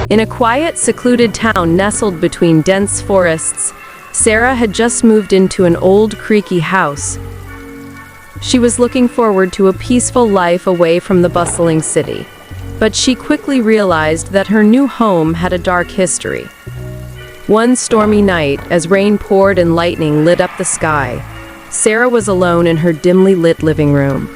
In a quiet, secluded town nestled between dense forests, Sarah had just moved into an old, creaky house. She was looking forward to a peaceful life away from the bustling city. But she quickly realized that her new home had a dark history. One stormy night, as rain poured and lightning lit up the sky, Sarah was alone in her dimly lit living room.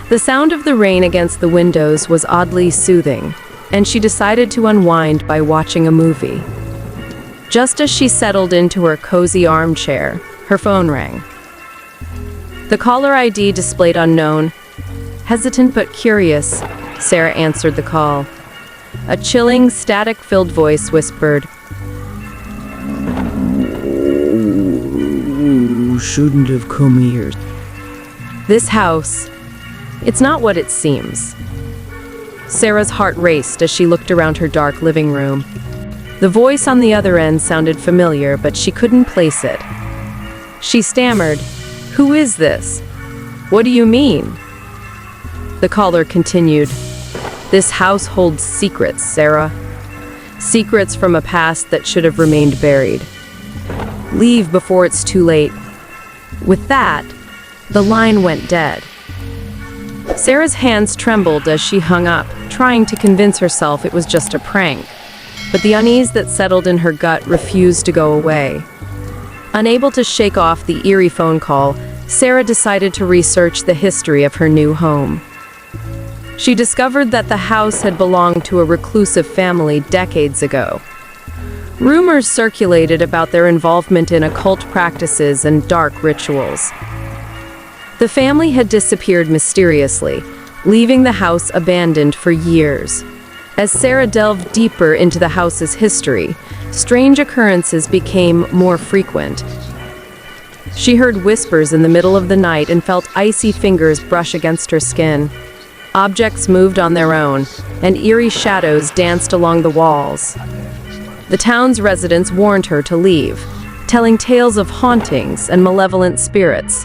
The sound of the rain against the windows was oddly soothing, and she decided to unwind by watching a movie. Just as she settled into her cozy armchair, her phone rang. The caller ID displayed unknown. Hesitant but curious, Sarah answered the call. A chilling, static-filled voice whispered, "Shouldn't have come here." "This house, it's not what it seems." Sarah's heart raced as she looked around her dark living room. The voice on the other end sounded familiar, but she couldn't place it. She stammered, "Who is this? What do you mean?" The caller continued, "This house holds secrets, Sarah. Secrets from a past that should have remained buried. Leave before it's too late." With that, the line went dead. Sarah's hands trembled as she hung up, trying to convince herself it was just a prank. But the unease that settled in her gut refused to go away. Unable to shake off the eerie phone call, Sarah decided to research the history of her new home. She discovered that the house had belonged to a reclusive family decades ago. Rumors circulated about their involvement in occult practices and dark rituals. The family had disappeared mysteriously, leaving the house abandoned for years. As Sarah delved deeper into the house's history, strange occurrences became more frequent. She heard whispers in the middle of the night and felt icy fingers brush against her skin. Objects moved on their own, and eerie shadows danced along the walls. The town's residents warned her to leave, telling tales of hauntings and malevolent spirits.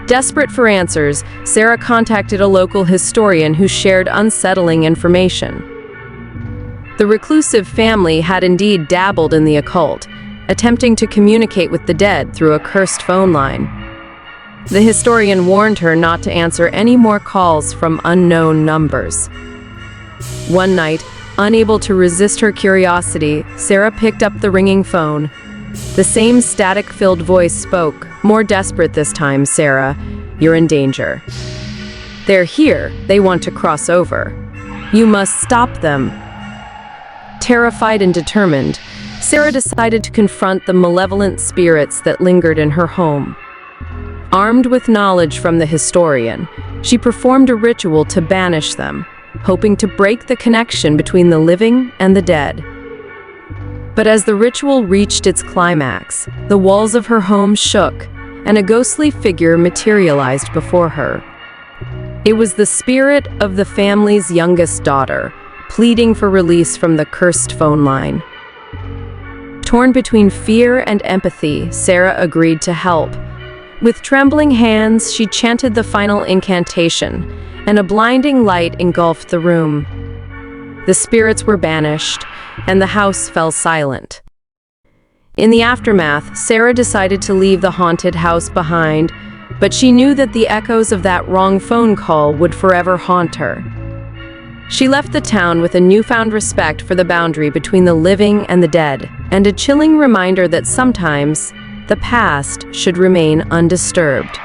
Desperate for answers, Sarah contacted a local historian who shared unsettling information. The reclusive family had indeed dabbled in the occult, attempting to communicate with the dead through a cursed phone line. The historian warned her not to answer any more calls from unknown numbers. One night, unable to resist her curiosity, Sarah picked up the ringing phone. The same static-filled voice spoke, more desperate this time. "Sarah, you're in danger. They're here. They want to cross over. You must stop them." Terrified and determined, Sarah decided to confront the malevolent spirits that lingered in her home. Armed with knowledge from the historian, she performed a ritual to banish them, hoping to break the connection between the living and the dead. But as the ritual reached its climax, the walls of her home shook, and a ghostly figure materialized before her. It was the spirit of the family's youngest daughter, pleading for release from the cursed phone line. Torn between fear and empathy, Sarah agreed to help. With trembling hands, she chanted the final incantation, and a blinding light engulfed the room. The spirits were banished, and the house fell silent. In the aftermath, Sarah decided to leave the haunted house behind, but she knew that the echoes of that wrong phone call would forever haunt her. She left the town with a newfound respect for the boundary between the living and the dead, and a chilling reminder that sometimes the past should remain undisturbed.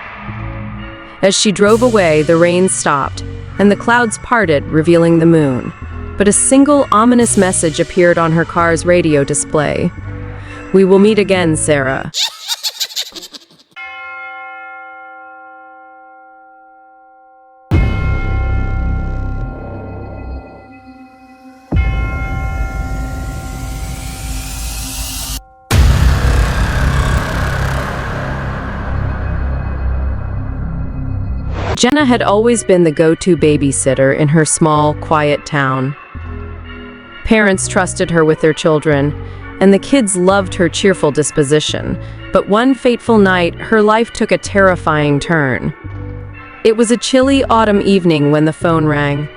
As she drove away, the rain stopped, and the clouds parted, revealing the moon. But a single ominous message appeared on her car's radio display. "We will meet again, Sarah." Jenna had always been the go-to babysitter in her small, quiet town. Parents trusted her with their children, and the kids loved her cheerful disposition. But one fateful night, her life took a terrifying turn. It was a chilly autumn evening when the phone rang.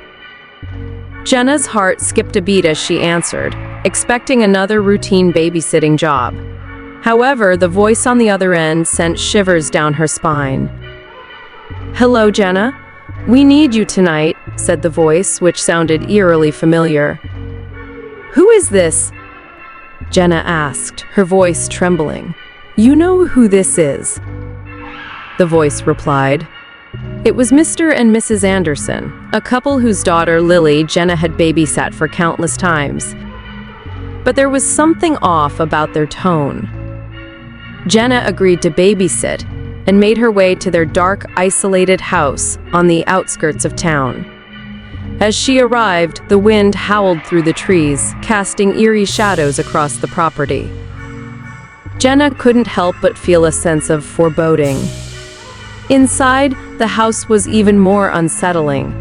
Jenna's heart skipped a beat as she answered, expecting another routine babysitting job. However, the voice on the other end sent shivers down her spine. "Hello, Jenna. We need you tonight," said the voice, which sounded eerily familiar. "Who is this?" Jenna asked, her voice trembling. "You know who this is?" The voice replied. It was Mr. and Mrs. Anderson, a couple whose daughter, Lily, Jenna had babysat for countless times. But there was something off about their tone. Jenna agreed to babysit and made her way to their dark, isolated house on the outskirts of town. As she arrived, the wind howled through the trees, casting eerie shadows across the property. Jenna couldn't help but feel a sense of foreboding. Inside, the house was even more unsettling.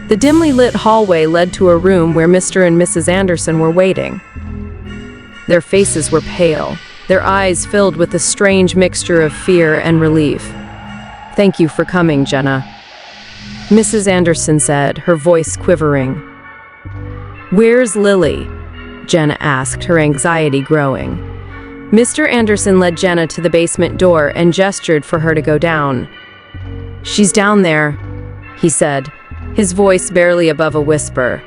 The dimly lit hallway led to a room where Mr. and Mrs. Anderson were waiting. Their faces were pale, their eyes filled with a strange mixture of fear and relief. "Thank you for coming, Jenna," Mrs. Anderson said, her voice quivering. "Where's Lily?" Jenna asked, her anxiety growing. Mr. Anderson led Jenna to the basement door and gestured for her to go down. "She's down there," he said, his voice barely above a whisper.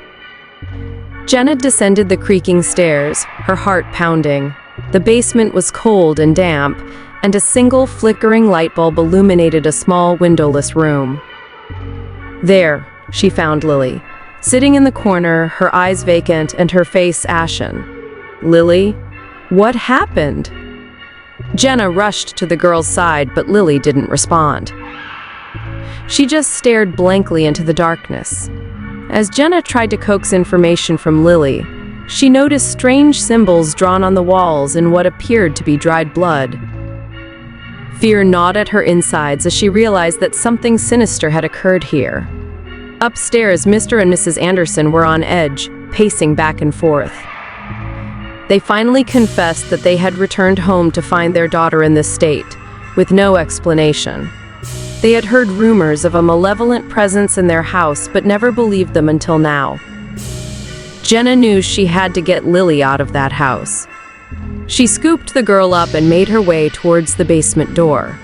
Jenna descended the creaking stairs, her heart pounding. The basement was cold and damp, and a single flickering light bulb illuminated a small windowless room. There, she found Lily, sitting in the corner, her eyes vacant and her face ashen. "Lily? What happened?" Jenna rushed to the girl's side, but Lily didn't respond. She just stared blankly into the darkness. As Jenna tried to coax information from Lily, she noticed strange symbols drawn on the walls in what appeared to be dried blood. Fear gnawed at her insides as she realized that something sinister had occurred here. Upstairs, Mr. and Mrs. Anderson were on edge, pacing back and forth. They finally confessed that they had returned home to find their daughter in this state, with no explanation. They had heard rumors of a malevolent presence in their house, but never believed them until now. Jenna knew she had to get Lily out of that house. She scooped the girl up and made her way towards the basement door.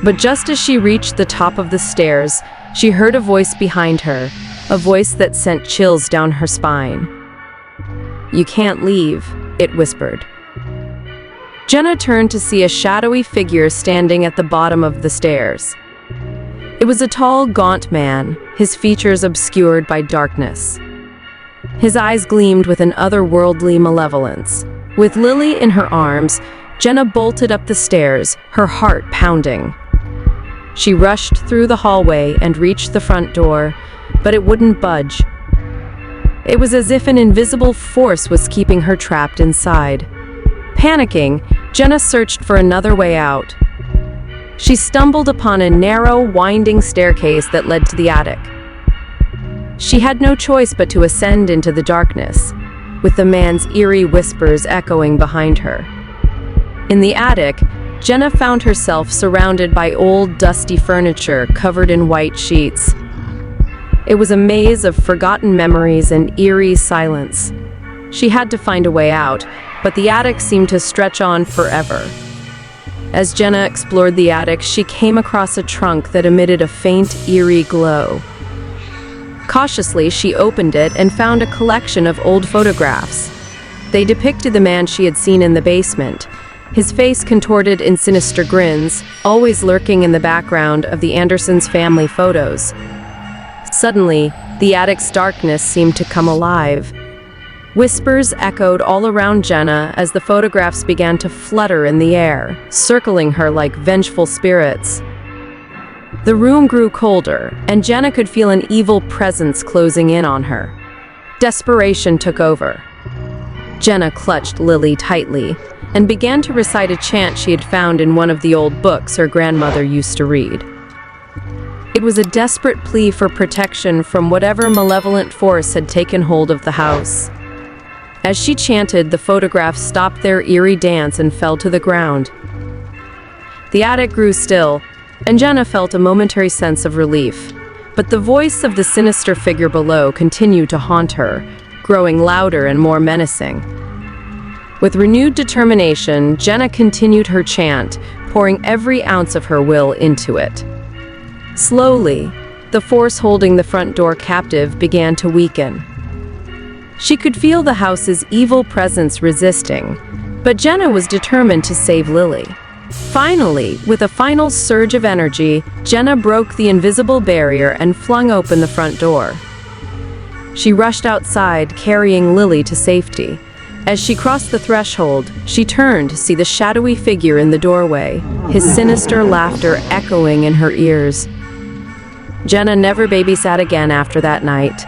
But just as she reached the top of the stairs, she heard a voice behind her, a voice that sent chills down her spine. "You can't leave," it whispered. Jenna turned to see a shadowy figure standing at the bottom of the stairs. It was a tall, gaunt man, his features obscured by darkness. His eyes gleamed with an otherworldly malevolence. With Lily in her arms, Jenna bolted up the stairs, her heart pounding. She rushed through the hallway and reached the front door, but it wouldn't budge. It was as if an invisible force was keeping her trapped inside. Panicking, Jenna searched for another way out. She stumbled upon a narrow, winding staircase that led to the attic. She had no choice but to ascend into the darkness, with the man's eerie whispers echoing behind her. In the attic, Jenna found herself surrounded by old, dusty furniture covered in white sheets. It was a maze of forgotten memories and eerie silence. She had to find a way out, but the attic seemed to stretch on forever. As Jenna explored the attic, she came across a trunk that emitted a faint, eerie glow. Cautiously, she opened it and found a collection of old photographs. They depicted the man she had seen in the basement, his face contorted in sinister grins, always lurking in the background of the Andersons' family photos. Suddenly, the attic's darkness seemed to come alive. Whispers echoed all around Jenna as the photographs began to flutter in the air, circling her like vengeful spirits. The room grew colder, and Jenna could feel an evil presence closing in on her. Desperation took over. Jenna clutched Lily tightly and began to recite a chant she had found in one of the old books her grandmother used to read. It was a desperate plea for protection from whatever malevolent force had taken hold of the house. As she chanted, the photographs stopped their eerie dance and fell to the ground. The attic grew still, and Jenna felt a momentary sense of relief. but the voice of the sinister figure below continued to haunt her, growing louder and more menacing. With renewed determination, Jenna continued her chant, pouring every ounce of her will into it. Slowly, the force holding the front door captive began to weaken. She could feel the house's evil presence resisting, but Jenna was determined to save Lily. Finally, with a final surge of energy, Jenna broke the invisible barrier and flung open the front door. She rushed outside, carrying Lily to safety. As she crossed the threshold, she turned to see the shadowy figure in the doorway, his sinister laughter echoing in her ears. Jenna never babysat again after that night.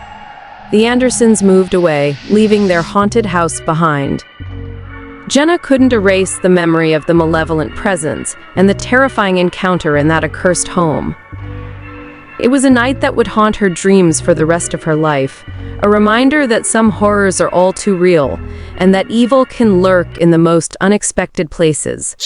The Andersons moved away, leaving their haunted house behind. Jenna couldn't erase the memory of the malevolent presence and the terrifying encounter in that accursed home. It was a night that would haunt her dreams for the rest of her life, a reminder that some horrors are all too real, and that evil can lurk in the most unexpected places.